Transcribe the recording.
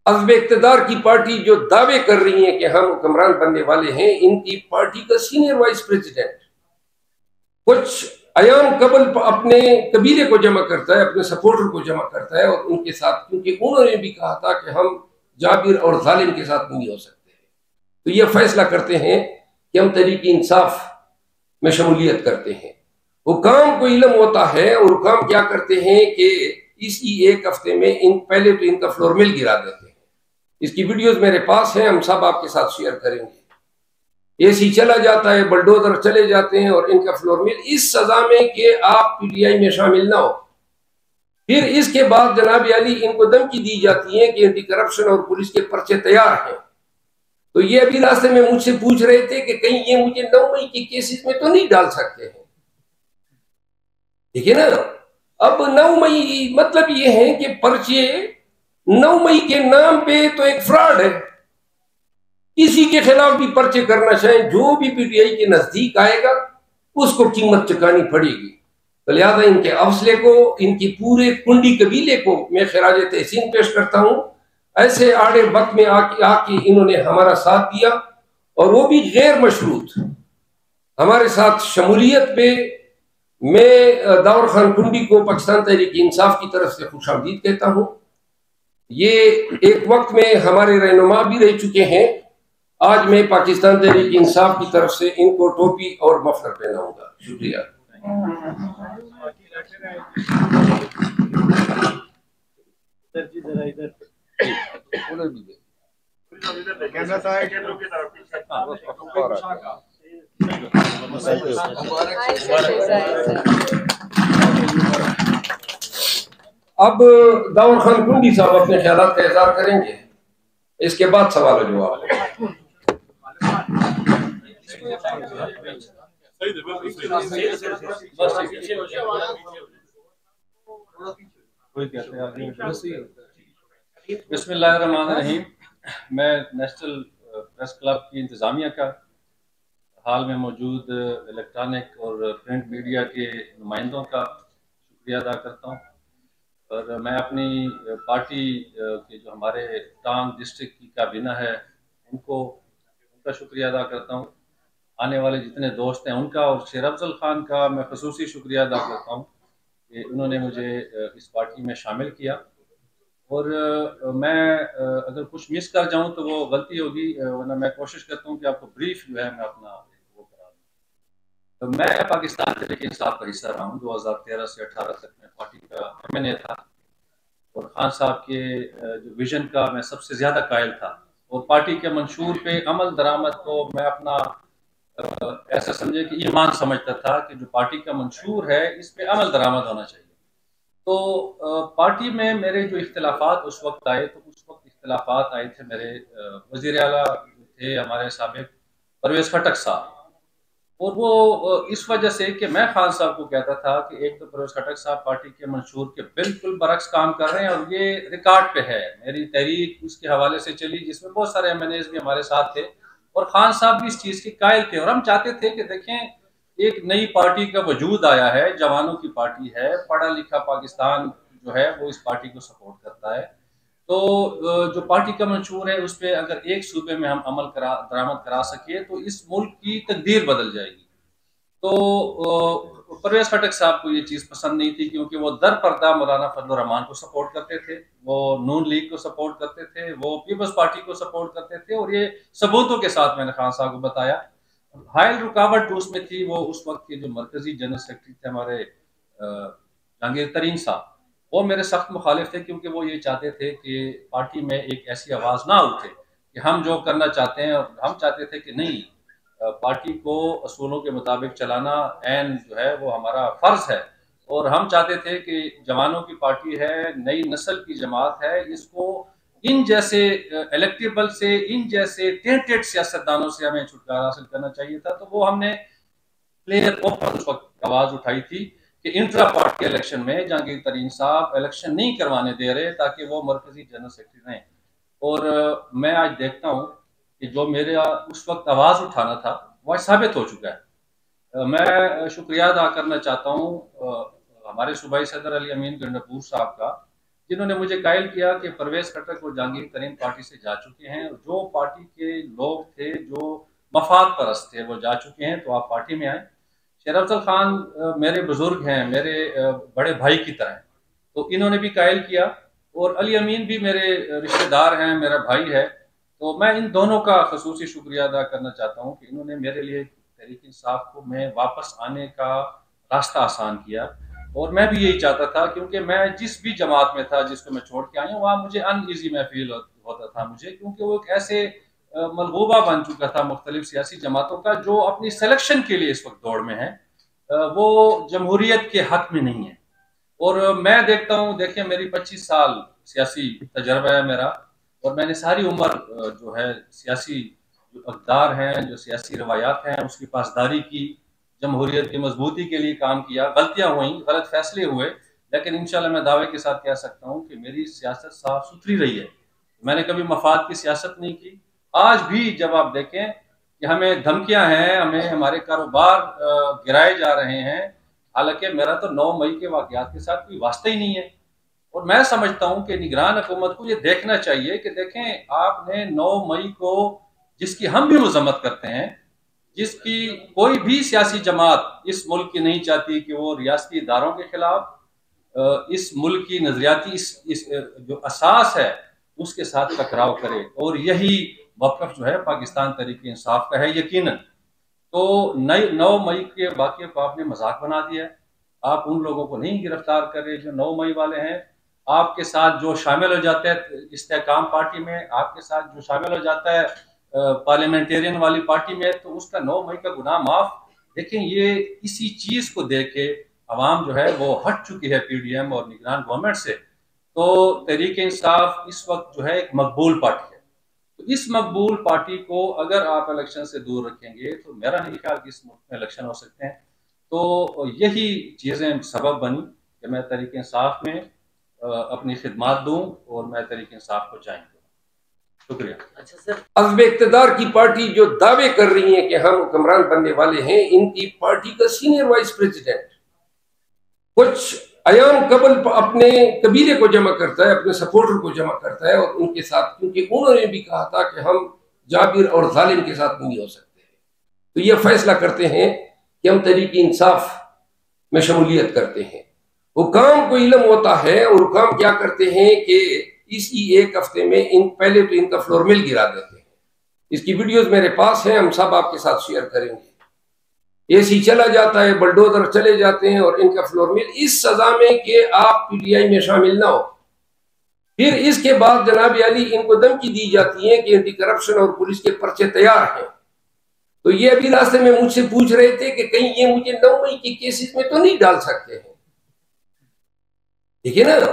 अज़्ब इक़्तिदार की पार्टी जो दावे कर रही है कि हम हुक्मरान बनने वाले हैं, इनकी पार्टी का सीनियर वाइस प्रेसिडेंट कुछ अयाम कबल अपने कबीले को जमा करता है, अपने सपोर्टर को जमा करता है और उनके साथ, क्योंकि उन्होंने भी कहा था कि हम जाबिर और जालिम के साथ नहीं हो सकते, तो ये फैसला करते हैं कि हम तहरीक इंसाफ में शमूलियत करते हैं। हुकाम को इल्म होता है और हुकाम क्या करते हैं कि इसी एक हफ्ते में पहले तो इनका फ्लोर मिल गिरा देते हैं। इसकी वीडियोस मेरे पास हैं, हम सब आपके साथ शेयर करेंगे। एसी चला जाता है, बुलडोजर चले जाते हैं और इनका फ्लोर मिल, इस सजा में कि आप पीटीआई में शामिल ना हो। फिर इसके बाद जनाब अली इनको धमकी दी जाती है कि एंटी करप्शन और पुलिस के पर्चे तैयार हैं। तो ये अभी रास्ते में मुझसे पूछ रहे थे कि कहीं ये मुझे 9 मई के केसेस में तो नहीं डाल सकते हैं। ठीक है ना, अब 9 मई मतलब ये है कि पर्चे 9 मई के नाम पे तो एक फ्रॉड है, किसी के खिलाफ भी पर्चे करना चाहें, जो भी पीटीआई के नजदीक आएगा उसको कीमत चुकानी पड़ेगी। तो लिहाजा इनके हौसले को, इनकी पूरे कुंडी कबीले को मैं खिराज तहसीन पेश करता हूं। ऐसे आड़े वक्त में आके इन्होंने हमारा साथ दिया और वो भी गैर मशरूत हमारे साथ शमूलियत पे। मैं दाऊद खान कुंडी को पाकिस्तान तहरीक इंसाफ की तरफ से खुशामदीद कहता हूं। ये एक वक्त में हमारे रहनुमा भी रह चुके हैं। आज मैं पाकिस्तान तहरीक इंसाफ की तरफ से इनको टोपी और मफलर पहनाऊंगा। शुक्रिया। अब दाऊद खान कुंडी साहब अपने ख्यालात का इज़हार करेंगे, इसके बाद सवाल जवाब। बिस्मिल्लाहिर्रहमानिर्रहीम। मैं नेशनल प्रेस क्लब की इंतज़ामिया का हाल में मौजूद इलेक्ट्रॉनिक और प्रिंट मीडिया के नुमाइंदों का शुक्रिया अदा करता हूँ। और मैं अपनी पार्टी के जो हमारे टांग डिस्ट्रिक्ट की काबीना है उनका शुक्रिया अदा करता हूँ। आने वाले जितने दोस्त हैं उनका और शेर अफजल खान का मैं खसूसी शुक्रिया अदा करता हूँ कि उन्होंने मुझे इस पार्टी में शामिल किया। और मैं अगर कुछ मिस कर जाऊं तो वो गलती होगी, वरना मैं कोशिश करता हूं कि आपको ब्रीफ जो है मैं अपना वो करा दूं। तो मैं पाकिस्तान तहरीक इंसाफ का हिस्सा रहा हूं। 2013 से 18 तक मैं पार्टी का एमएनए था और खान साहब के जो विजन का मैं सबसे ज़्यादा कायल था और पार्टी के मंशूर पे अमल दरामद को मैं अपना ऐसा समझे कि ईमान समझता था कि जो पार्टी का मंशूर है इस पे अमल दरामद होना चाहिए। तो पार्टी में मेरे जो इख्तिलाफात उस वक्त आए, तो उस वक्त इख्तिलाफात आए थे मेरे वज़ीर आला थे हमारे साबिक़ परवेज़ खटक साहब। और वो इस वजह से कि मैं खान साहब को कहता था कि एक तो परवेज़ खटक साहब पार्टी के मंशूर के बिल्कुल बरक्स काम कर रहे हैं और ये रिकॉर्ड पे है, मेरी तहरीक उसके हवाले से चली जिसमें बहुत सारे एमएनएज़ भी हमारे साथ थे और खान साहब भी इस चीज़ के कायल थे। और हम चाहते थे कि देखें एक नई पार्टी का वजूद आया है, जवानों की पार्टी है, पढ़ा लिखा पाकिस्तान जो है वो इस पार्टी को सपोर्ट करता है। तो जो पार्टी का मंशूर है उस पर अगर एक सूबे में हम अमल दरामद करा सके तो इस मुल्क की तकदीर बदल जाएगी। तो परवेज़ खटक साहब को ये चीज़ पसंद नहीं थी क्योंकि वो दर पर्दा मौलाना फजलुर रहमान को सपोर्ट करते थे, वो नून लीग को सपोर्ट करते थे, वो पीपल्स पार्टी को सपोर्ट करते थे और ये सबूतों के साथ मैंने खान साहब को बताया। हायल रुकावट उसमें थी, वो उस वक्त के जो मरकजी जनरल सेक्रेटरी थे हमारे जहांगीर तरीन साहब, वो मेरे सख्त मुखालिफ थे क्योंकि वो ये चाहते थे कि पार्टी में एक ऐसी आवाज़ ना उठे कि हम जो करना चाहते हैं, और हम चाहते थे कि नहीं, पार्टी को असूलों के मुताबिक चलाना एन जो है वो हमारा फ़र्ज़ है। और हम चाहते थे कि जवानों की पार्टी है, नई नस्ल की जमात है, इसको इन जैसे इलेक्टेबल से, इन जैसे टेंटेड सियासतदानों से हमें छुटकारा हासिल करना चाहिए था। तो वो हमने क्लियर ओपन उस वक्त आवाज़ उठाई थी कि इंट्रा पार्टी इलेक्शन में जहांगीर तरीन साहब इलेक्शन नहीं करवाने दे रहे ताकि वो मरकजी जनरल सेक्रेटरी रहें। और मैं आज देखता हूँ कि जो मेरा उस वक्त आवाज़ उठाना था वह साबित हो चुका है। मैं शुक्रिया अदा करना चाहता हूँ हमारे सूबाई सदर अली अमीन गंडापुर साहब का जिन्होंने मुझे कायल किया कि परवेज खट्टक और जहांगीर तरीन पार्टी से जा चुके हैं, और जो पार्टी के लोग थे जो मफाद परस्त थे वो जा चुके हैं, तो आप पार्टी में आए। शेर अफजल खान मेरे बुजुर्ग हैं, मेरे बड़े भाई की तरह, तो इन्होंने भी कायल किया, और अली अमीन भी मेरे रिश्तेदार हैं, मेरा भाई है। तो मैं इन दोनों का खसूसी शुक्रिया अदा करना चाहता हूँ कि इन्होंने मेरे लिए तहरीक इंसाफ को मैं वापस आने का रास्ता आसान किया। और मैं भी यही चाहता था, क्योंकि मैं जिस भी जमात में था जिसको मैं छोड़ के आया हूँ, वहाँ मुझे अनईजी में फील होता था मुझे, क्योंकि वो एक ऐसे मलबूबा बन चुका था मुख्तलिफ सियासी जमातों का, जो अपनी सिलेक्शन के लिए इस वक्त दौड़ में है, वो जमहूरियत के हक में नहीं है। और मैं देखता हूँ, देखिए मेरी 25 साल सियासी तजर्बा है मेरा, और मैंने सारी उम्र जो है सियासी जो अक़दार हैं, जो सियासी रवायात हैं, उसकी पासदारी की, जमहूरियत की मजबूती के लिए काम किया। गलतियां हुई, गलत फैसले हुए, लेकिन इंशाल्लाह मैं दावे के साथ कह सकता हूँ कि मेरी सियासत साफ सुथरी रही है। मैंने कभी मफाद की सियासत नहीं की। आज भी जब आप देखें कि हमें धमकियां हैं, हमें हमारे कारोबार गिराए जा रहे हैं, हालांकि मेरा तो 9 मई के वाकयात के साथ कोई वास्ता ही नहीं है। और मैं समझता हूं कि निगरान हुकूमत को ये देखना चाहिए कि देखें, आपने 9 मई को, जिसकी हम भी मजम्मत करते हैं, जिसकी कोई भी सियासी जमात इस मुल्क की नहीं चाहती कि वो रियासती इदारों के खिलाफ, इस मुल्क की नजरियाती इस जो असास है उसके साथ टकराव करे, और यही मौक़िफ़ जो है पाकिस्तान तहरीक इंसाफ का है यकीनन। तो 9 मई के वाक़ये को आपने मजाक बना दिया है। आप उन लोगों को नहीं गिरफ्तार कर रहे जो 9 मई वाले हैं। आपके साथ जो शामिल हो जाता है इस्तेहकाम पार्टी में, आपके साथ जो शामिल हो जाता है पार्लियामेंटेरियन वाली पार्टी में, तो उसका 9 मई का गुनाह माफ। लेकिन ये इसी चीज को देख के अवाम जो है वो हट चुकी है पीडीएम और निगरान गवर्नमेंट से। तो तहरीक इंसाफ इस वक्त जो है एक मकबूल पार्टी है। तो इस मकबूल पार्टी को अगर आप इलेक्शन से दूर रखेंगे, तो मेरा नहीं ख्याल कि इस मुल्क में इलेक्शन हो सकते हैं। तो यही चीजें सबब बनी कि मैं तहरीक इंसाफ में अपनी खिदमत दूं, और मैं तहरीक इंसाफ को ज्वाइन करूं। शुक्रिया। अच्छा सर, अज़्म इक़्तिदार की पार्टी जो दावे कर रही है कि हम हुक्मरान बनने वाले हैं, इनकी पार्टी का सीनियर वाइस प्रेसिडेंट कुछ अयाम कबल अपने कबीले को जमा करता है, अपने सपोर्टर को जमा करता है, और उनके साथ, क्योंकि उन्होंने भी कहा था कि हम जाबिर और जालिम के साथ नहीं हो सकते, तो ये फैसला करते हैं कि हम तहरीक इंसाफ में शमूलियत करते हैं। हुकाम को इल्म होता है, और हुकाम क्या करते हैं कि इसी एक हफ्ते में पहले तो इनका फ्लोर मिल गिरा देते हैं। इसकी वीडियोस मेरे पास हैं, हम सब आपके साथ शेयर करेंगे। एसी चला जाता है, बुलडोजर चले जाते हैं, और इनका फ्लोर मिल, इस सजा में कि आप पीटीआई में शामिल ना हो। फिर इसके बाद जनाब अली इनको धमकी दी जाती है कि एंटी करप्शन और पुलिस के पर्चे तैयार हैं। तो ये अभी रास्ते में मुझसे पूछ रहे थे कि कहीं ये मुझे 9 मई के केसेस में तो नहीं डाल सकते हैं। ठीक है ना।